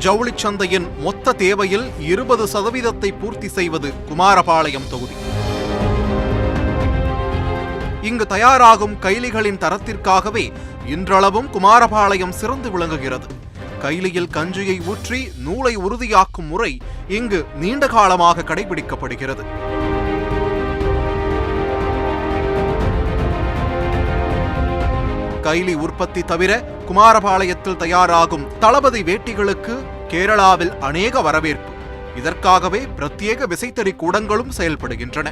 ஜவுளிச் சந்தையின் மொத்த தேவையில் 20% பூர்த்தி செய்வது குமாரபாளையம் தொகுதி. இங்கு தயாராகும் கைலிகளின் தரத்திற்காகவே இன்றளவும் குமாரபாளையம் சிறந்து விளங்குகிறது. கைலியில் கஞ்சியை ஊற்றி நூலை உறுதியாக்கும் முறை இங்கு நீண்ட காலமாக கடைபிடிக்கப்படுகிறது. கைலி உற்பத்தி தவிர குமாரபாளையத்தில் தயாராகும் தளபதி வேட்டிகளுக்கு கேரளாவில் அநேக வரவேற்பு. இதற்காகவே பிரத்யேக விசைத்தறி கூடங்களும் செயல்படுகின்றன.